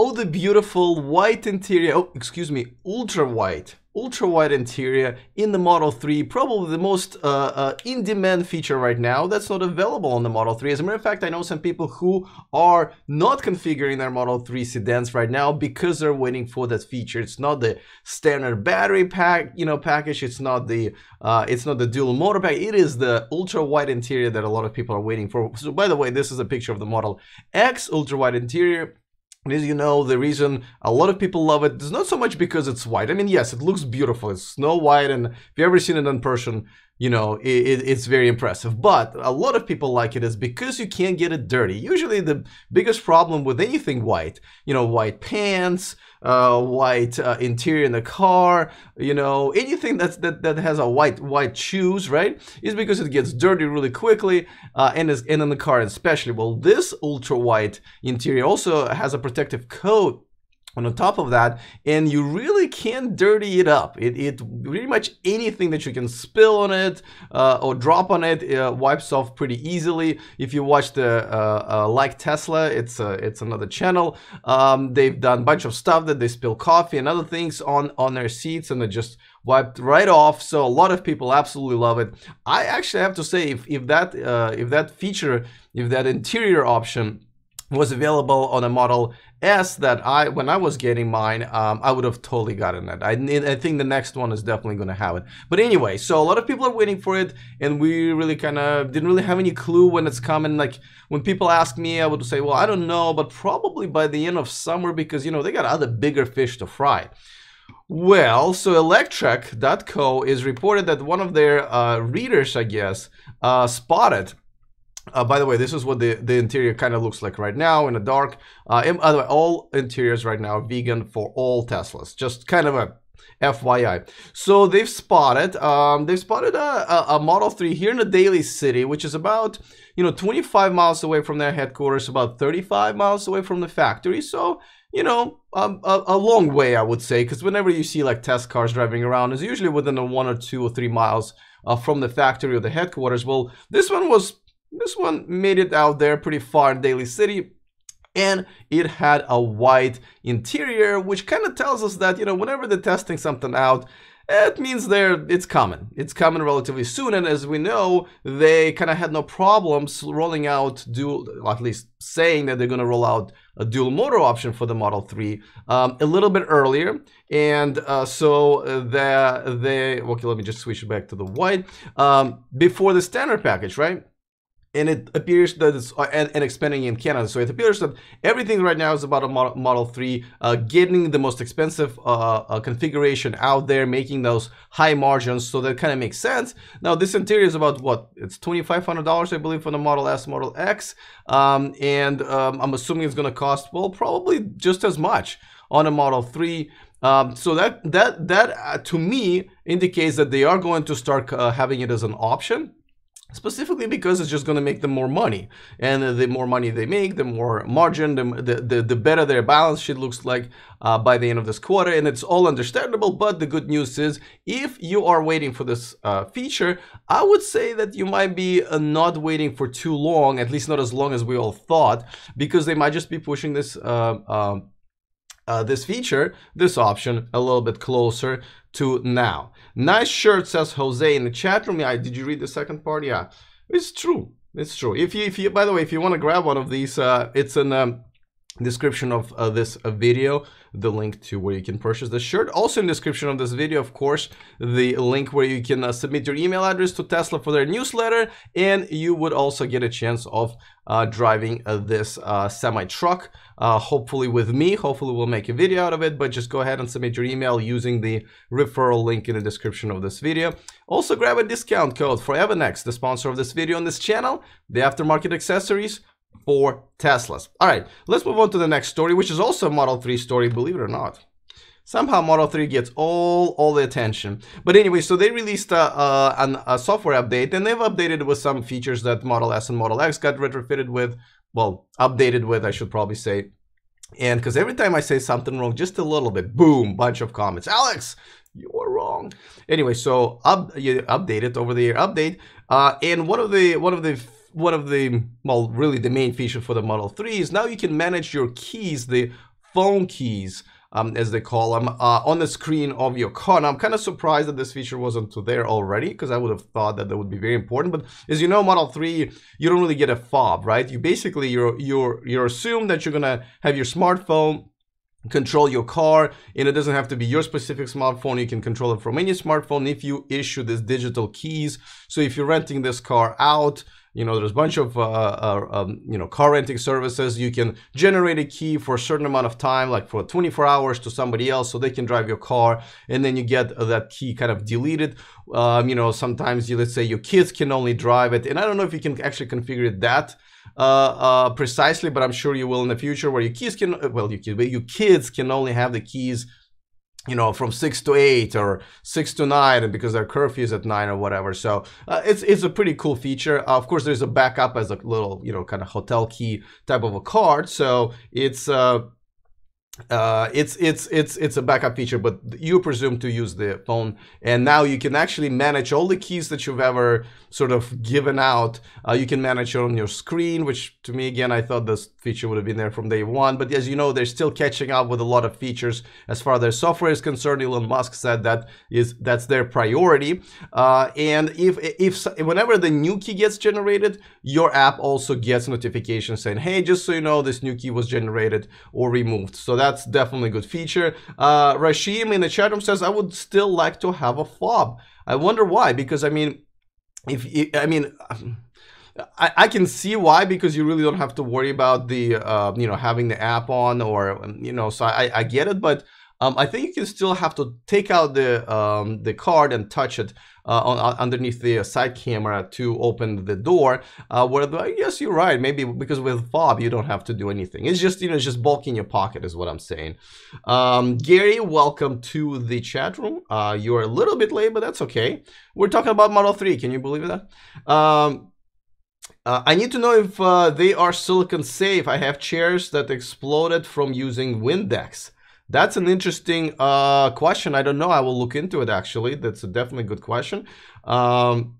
Oh, the beautiful white interior, oh, excuse me, ultra white interior in the Model 3, probably the most in-demand feature right now that's not available on the Model 3. As a matter of fact, I know some people who are not configuring their Model 3 sedans right now because they're waiting for that feature. It's not the standard battery pack, package. It's not the dual motor pack. It is the ultra wide interior that a lot of people are waiting for. So, by the way, this is a picture of the Model X ultra wide interior. And as you know, the reason a lot of people love it is not so much because it's white. I mean, yes, it looks beautiful. It's snow white, and if you've ever seen it in person, it's very impressive. But a lot of people like it is because you can't get it dirty. Usually the biggest problem with anything white, white pants, white interior in the car, anything that has a white shoes, right, is because it gets dirty really quickly, and in the car especially. Well, this ultra white interior also has a protective coat on top of that, and you really can't dirty it up. It pretty much anything that you can spill on it or drop on it wipes off pretty easily. If you watch the Like Tesla, it's another channel. They've done a bunch of stuff that they spill coffee and other things on their seats, and they just wiped right off. So a lot of people absolutely love it. I actually have to say, if that feature, if that interior option was available on a Model S that when I was getting mine, I would have totally gotten that. I think the next one is definitely going to have it. But anyway, so a lot of people are waiting for it, and we really kind of didn't really have any clue when it's coming. Like when people ask me, I would say, well, I don't know, but probably by the end of summer, because they got other bigger fish to fry. Well, so Electrek.co is reported that one of their readers, I guess, spotted. By the way, this is what the interior kind of looks like right now in the dark. And by the way, all interiors right now are vegan for all Teslas. Just kind of a FYI. So they've spotted a Model 3 here in the Daly City, which is about 25 miles away from their headquarters, about 35 miles away from the factory. So a long way, I would say, because whenever you see like test cars driving around, it's usually within a 1 or 2 or 3 miles from the factory or the headquarters. Well, this one made it out there pretty far in Daly City, and it had a white interior, which kind of tells us that whenever they're testing something out, it means it's coming relatively soon. And as we know, they kind of had no problems rolling out at least saying that they're going to roll out a dual motor option for the Model 3 a little bit earlier. And so okay, let me just switch back to the white before the standard package, right? And it appears that it's and expanding in Canada. So it appears that everything right now is about a Model 3 getting the most expensive configuration out there, making those high margins. So that kind of makes sense. Now this interior is about what? It's $2,500, I believe, for the Model S, Model X, and I'm assuming it's going to cost, well, probably just as much on a Model 3. So that to me indicates that they are going to start having it as an option. Specifically because it's just going to make them more money, and the more money they make, the more margin, the better their balance sheet looks like by the end of this quarter. And it's all understandable. But the good news is, if you are waiting for this feature, I would say that you might be not waiting for too long, at least not as long as we all thought, because they might just be pushing this this feature, this option, a little bit closer to now. Nice shirt, says Jose in the chat room. Yeah, did you read the second part? Yeah, it's true. It's true. If you by the way, if you want to grab one of these, it's in the description of this video, the link to where you can purchase the shirt. Also in the description of this video, of course, the link where you can submit your email address to Tesla for their newsletter, and you would also get a chance of driving this semi-truck, hopefully with me. Hopefully we'll make a video out of it, but just go ahead and submit your email using the referral link in the description of this video. Also grab a discount code for Evernex, the sponsor of this video on this channel, the aftermarket accessories for Teslas. All right, let's move on to the next story, which is also a Model 3 story, believe it or not. Somehow Model 3 gets all the attention. But anyway, so they released a software update, and they've updated with some features that Model S and Model X got retrofitted with, well, updated with, I should probably say. And because every time I say something wrong, just a little bit, boom, bunch of comments. Alex, you are wrong. Anyway, so you update it, over the air update, and one of the well, really the main feature for the Model 3 is now you can manage your keys, the phone keys, as they call them, on the screen of your car. Now, I'm kind of surprised that this feature wasn't there already, because I would have thought that would be very important. But as you know, Model 3, you don't really get a fob, right? You basically, you're assumed that you're gonna have your smartphone control your car, and it doesn't have to be your specific smartphone. You can control it from any smartphone if you issue these digital keys. So if you're renting this car out, you know, there's a bunch of you know, car renting services. You can generate a key for a certain amount of time, like for 24 hours, to somebody else, so they can drive your car, and then you get that key kind of deleted. You know, sometimes let's say your kids can only drive it, and I don't know if you can actually configure it that precisely, but I'm sure you will in the future, where your kids can, well, your kids can only have the keys, you know, from 6 to 8 or 6 to 9, and because their curfew is at 9 or whatever. So it's a pretty cool feature. Of course, there's a backup as a little, you know, kind of hotel key type of a card. So it's a backup feature, but you presume to use the phone, and now you can actually manage all the keys that you've ever sort of given out. You can manage it on your screen, which to me, again, I thought this feature would have been there from day one, but as you know, they're still catching up with a lot of features as far as their software is concerned. Elon Musk said that's their priority, and if whenever the new key gets generated, your app also gets notifications saying, hey, just so you know, this new key was generated or removed. So that's definitely a good feature. Rashim in the chat room says, I would still like to have a fob. I wonder why, because I mean, I can see why, because you really don't have to worry about the you know, having the app on, or you know, so I get it, but I think you can still have to take out the card and touch it underneath the side camera to open the door. Where I guess you're right, maybe because with fob you don't have to do anything. It's just, you know, it's just bulk in your pocket is what I'm saying. Gary, welcome to the chat room. You're a little bit late, but that's okay. We're talking about Model 3. Can you believe that? I need to know if they are silicon safe. I have chairs that exploded from using Windex. That's an interesting question. I don't know. I will look into it, actually. That's a definitely good question. Talking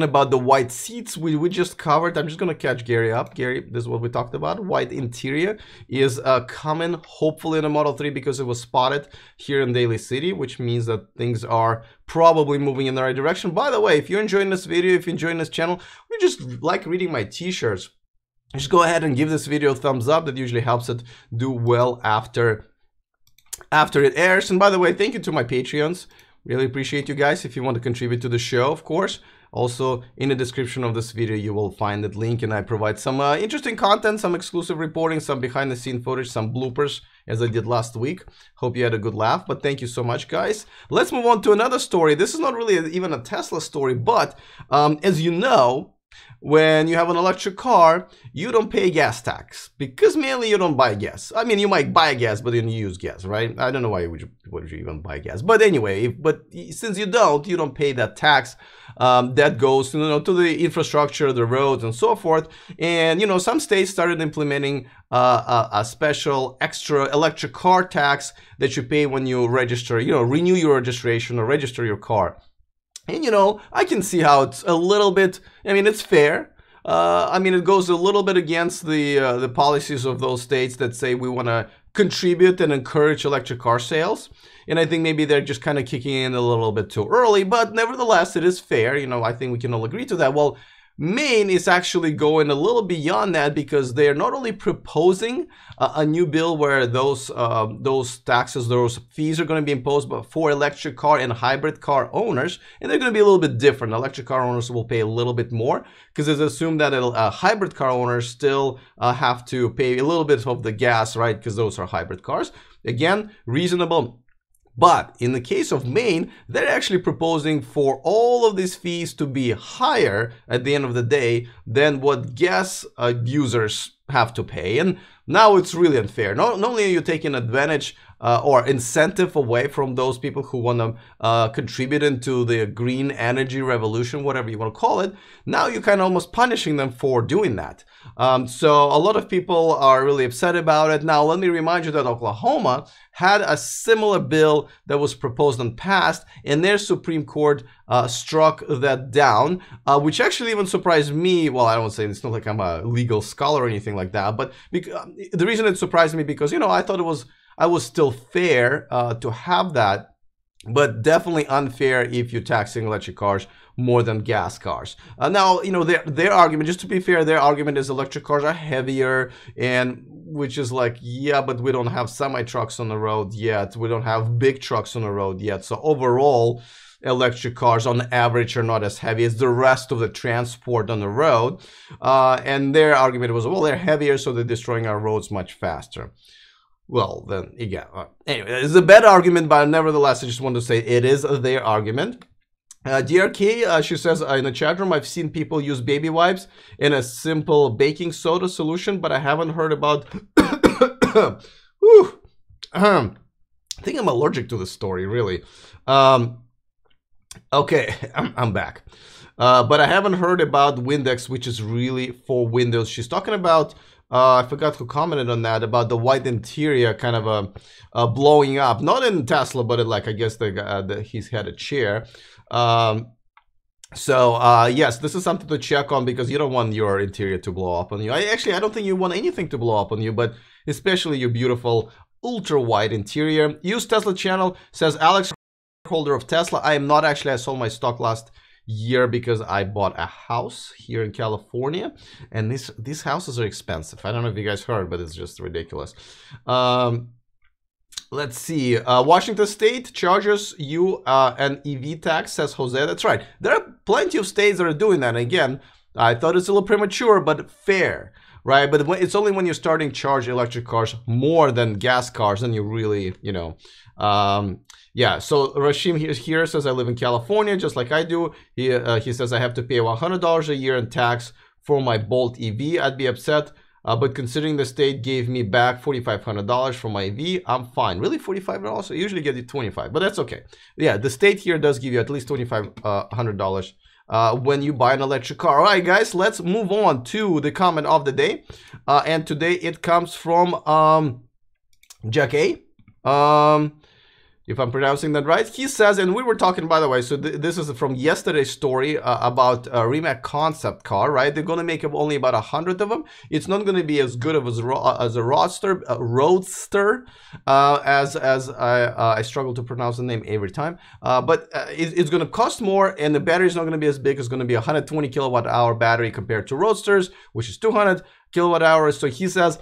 about the white seats, we just covered. I'm just going to catch Gary up. Gary, this is what we talked about. White interior is common, hopefully, in a Model 3, because it was spotted here in Daly City, which means that things are probably moving in the right direction. By the way, if you're enjoying this video, if you're enjoying this channel, you just like reading my t-shirts, just go ahead and give this video a thumbs up. That usually helps it do well after it airs. And by the way, thank you to my Patreons. Really appreciate you guys. If you want to contribute to the show, of course, also in the description of this video, you will find that link, and I provide some interesting content, some exclusive reporting, some behind the scene footage, some bloopers, as I did last week. Hope you had a good laugh, but thank you so much, guys. Let's move on to another story. This is not really even a Tesla story, but as you know, when you have an electric car, you don't pay gas tax, because mainly you don't buy gas. I mean, you might buy gas, but then you use gas, right? I don't know why would you even buy gas. But anyway, since you don't pay that tax. That goes, you know, to the infrastructure, the roads, and so forth. And you know, some states started implementing a special extra electric car tax that you pay when you register, you know, renew your registration or register your car. And you know, I can see how it's a little bit, I mean, it's fair. I mean, it goes a little bit against the policies of those states that say we want to contribute and encourage electric car sales. And I think maybe they're just kind of kicking in a little bit too early, but nevertheless, it is fair. You know, I think we can all agree to that. Well, Maine is actually going a little beyond that, because they are not only proposing a new bill where those taxes, those fees are going to be imposed, but for electric car and hybrid car owners, and they're going to be a little bit different. Electric car owners will pay a little bit more, because it's assumed that hybrid car owners still have to pay a little bit of the gas, right? Because those are hybrid cars. Again, reasonable. But in the case of Maine, they're actually proposing for all of these fees to be higher at the end of the day than what gas users have to pay. And now it's really unfair. Not only are you taking advantage or incentive away from those people who want to contribute into the green energy revolution, whatever you want to call it, now you're kind of almost punishing them for doing that. So a lot of people are really upset about it. Now, let me remind you that Oklahoma had a similar bill that was proposed and passed, and their Supreme Court struck that down, which actually even surprised me. Well, I don't say it's not like I'm a legal scholar or anything like that, but the reason it surprised me because, you know, I thought I was still fair to have that, but definitely unfair if you're taxing electric cars more than gas cars. Now, you know, their argument, just to be fair, their argument is electric cars are heavier, and which is like, yeah, but we don't have semi-trucks on the road yet. We don't have big trucks on the road yet. So overall, electric cars on average are not as heavy as the rest of the transport on the road. And their argument was, well, they're heavier, so they're destroying our roads much faster. Well, then, again, anyway, it's a bad argument, but nevertheless, I just want to say it is their argument. DRK, she says, in the chat room, I've seen people use baby wipes in a simple baking soda solution, but I haven't heard about... I think I'm allergic to this story, really. Okay, I'm back. But I haven't heard about Windex, which is really for Windows. She's talking about... I forgot who commented on that, about the white interior kind of blowing up. Not in Tesla, but like, I guess he's had a chair. Yes, this is something to check on because you don't want your interior to blow up on you. I don't think you want anything to blow up on you, but especially your beautiful ultra wide interior. Use Tesla channel, says Alex, holder of Tesla. I am not actually. I sold my stock last year because I bought a house here in California, and these houses are expensive. I don't know if you guys heard, but it's just ridiculous. Let's see. Washington State charges you an EV tax, says Jose. That's right. There are plenty of states that are doing that. Again, I thought it's a little premature, but fair, right? But it's only when you're starting to charge electric cars more than gas cars, then you really, you know. Yeah, so Rashim here says, I live in California, just like I do. He says, I have to pay $100 a year in tax for my Bolt EV. I'd be upset. But considering the state gave me back $4,500 for my EV, I'm fine. Really, $45? I usually get it $25, but that's okay. Yeah, the state here does give you at least $2,500 when you buy an electric car. All right, guys, let's move on to the comment of the day. And today it comes from Jack A. If I'm pronouncing that right. He says, and we were talking, by the way, so this is from yesterday's story about a Rimac concept car, right? They're going to make only about 100 of them. It's not going to be as good as a Roadster, as I struggle to pronounce the name every time. But it's going to cost more, and the battery is not going to be as big. It's going to be a 120 kilowatt hour battery compared to Roadsters, which is 200 kilowatt hours. So he says,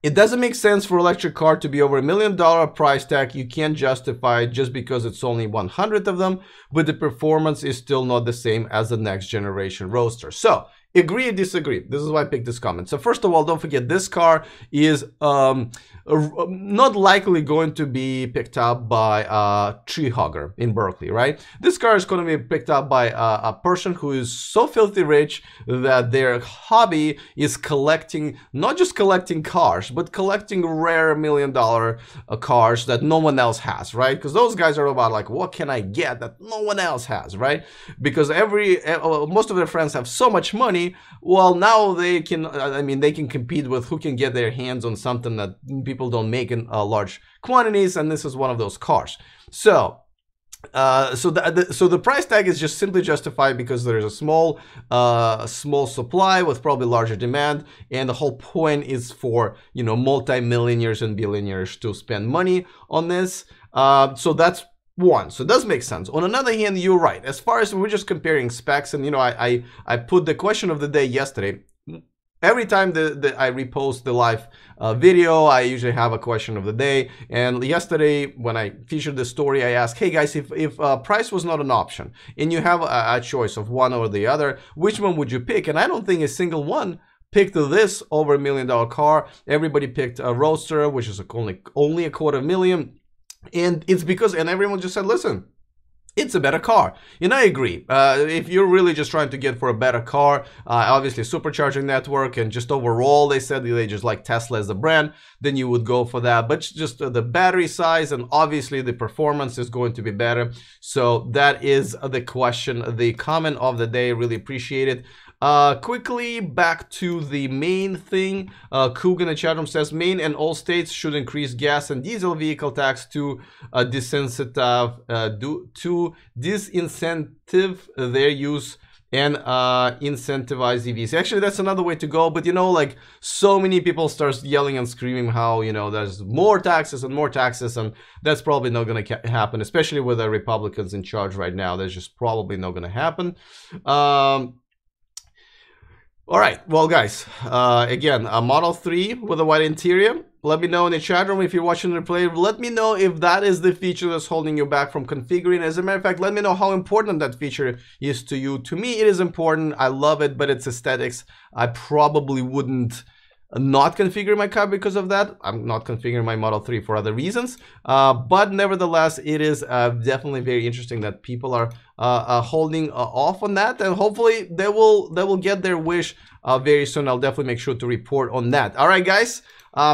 it doesn't make sense for electric car to be over $1 million price tag. You can't justify it just because it's only 100 of them, but the performance is still not the same as the next generation Roadster. So, agree or disagree? This is why I picked this comment. So first of all, don't forget this car is not likely going to be picked up by a tree hugger in Berkeley, right? This car is going to be picked up by a person who is so filthy rich that their hobby is collecting, not just collecting cars, but collecting rare $1 million cars that no one else has, right? Because those guys are about like, what can I get that no one else has, right? Because most of their friends have so much money. Well, now they can, they can compete with who can get their hands on something that people don't make in large quantities, and this is one of those cars. So, so the price tag is just simply justified because there's a small supply with probably larger demand, and the whole point is for, you know, multi-millionaires and billionaires to spend money on this. So that's one. So it does make sense. On another hand, you're right. As far as we're just comparing specs, and you know, I put the question of the day yesterday. Every time I repost the live video, I usually have a question of the day. And yesterday, when I featured the story, I asked, hey guys, if price was not an option and you have a choice of one or the other, which one would you pick? And I don't think a single one picked this over $1 million car. Everybody picked a Roadster, which is only $250,000. And it's because, and everyone just said, listen, it's a better car. And I agree. If you're really just trying to get for a better car, obviously supercharging network and just overall, they said they just like Tesla as a brand, then you would go for that. But just the battery size and obviously the performance is going to be better. So that is the question, the comment of the day. Really appreciate it. Quickly back to the main thing. Coog in the chat room says Maine and all states should increase gas and diesel vehicle tax to disincentive their use and incentivize EVs. Actually, that's another way to go, but you know, like, so many people start yelling and screaming how, you know, there's more taxes, and that's probably not going to happen, especially with the Republicans in charge right now. That's just probably not going to happen. All right, well, guys, again, a Model 3 with a white interior. Let me know in the chat room if you're watching the replay. Let me know if that is the feature that's holding you back from configuring. As a matter of fact, let me know how important that feature is to you. To me, it is important. I love it, but it's aesthetics. I probably wouldn't not configure my car because of that. I'm not configuring my Model 3 for other reasons. But nevertheless, it is definitely very interesting that people are holding off on that, and hopefully they will get their wish very soon. I'll definitely make sure to report on that. All right, guys.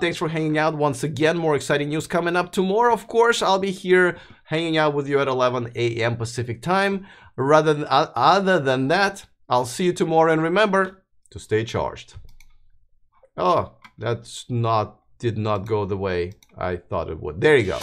Thanks for hanging out once again. More exciting news coming up tomorrow. Of course, I'll be here hanging out with you at 11 a.m. Pacific time. Other than that, I'll see you tomorrow, and remember to stay charged. Oh, did not go the way I thought it would. There you go.